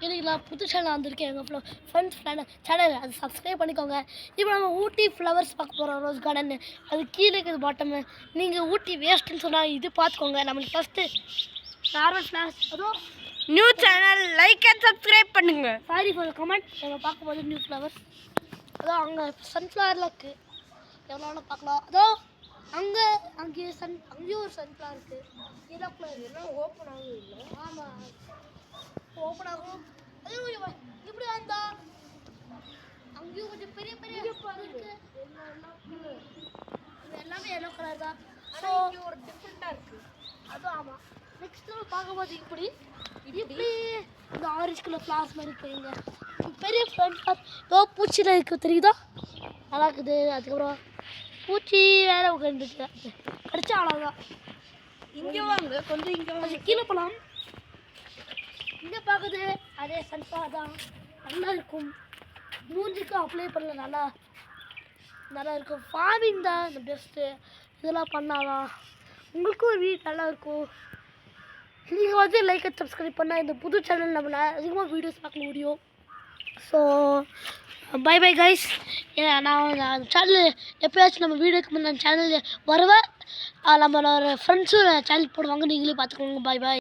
இல்லைங்களா புது சேனல் வந்திருக்கேன் எங்கள் ஃப்ரெண்ட்ஸ் சேனல் அது சப்ஸ்கிரைப் பண்ணிக்கோங்க. இப்போ நம்ம ஊட்டி ஃப்ளவர்ஸ் பார்க்க போகிறோம், ரோஸ் கார்டன். அது கீழே இருக்குது பாட்டமு. நீங்கள் ஊட்டி வேஸ்ட்டுன்னு சொன்னால் இது பார்த்துக்கோங்க. நம்மளுக்கு ஃபஸ்ட்டு நார்மல் ஃப்ளவர்ஸ் அதுவும் new channel like and subscribe பண்ணுங்க. Sorry for comment. நம்ம பார்க்கும்போது நியூ ஃப்ளவர்ஸ் அதுவும் அங்கே சன்ஃப்ளவரில் இருக்குது. எவ்வளோ பார்க்கலாம். அதோ அங்கேயும் ஒரு சன்ஃப்ளவர் இருக்குது. எல்லோ கலர் எல்லாம் ஓப்பன் ஆகும் இல்லை. ஆமாம் ஓப்பன் ஆகும். இப்படி வந்தா அங்கேயும் கொஞ்சம் பெரிய பெரிய இருக்கு. எல்லாமே எல்லோ கலர் தான். ஸோ ஒரு டிஃப்ரெண்ட்டாக இருக்குது. அதுவும் ஆமாம். நெக்ஸ்ட் நம்ம பார்க்கும்போது இப்படி இந்த ஆரஞ்சு கலர் ஃப்ளார்ஸ் மாதிரி இருக்குங்க. பெரிய ஃப்ளார் ஏதோ பூச்சியில் இருக்குது தெரியுதா, நல்லா இருக்குது. அதுக்கப்புறம் பூச்சி வேற உட்காந்துருக்கு, கடிச்சா அவ்வளோதான். இங்கே வாங்க, கொஞ்சம் இங்கே வாங்க, கீழே போகலாம். இங்கே பார்க்குது அதே சன்ஃப்ளவர் தான், நல்லா இருக்கும். மூஞ்சிக்கு அப்ளை பண்ணல நல்லா இருக்கும். ஃபார்மிங் தான் இந்த பெஸ்ட்டு. இதெல்லாம் பண்ணாதான் உங்களுக்கும் ஒரு வீடு நல்லா இருக்கும். நீங்கள் வந்து லைக் அண்ட் சப்ஸ்கிரைப் பண்ணால் இந்த புது சேனல் நம்ம அதிகமாக வீடியோஸ் பார்க்க முடியும். So bye bye guys. நான் சேனல் எப்போயாச்சும் நம்ம வீடியோக்கு முன்னாடி சேனல் வருவேன். நம்மளோட ஃப்ரெண்ட்ஸும் சேனல் போடுவாங்க, நீங்களே பார்த்துக்கோங்க. Bye bye.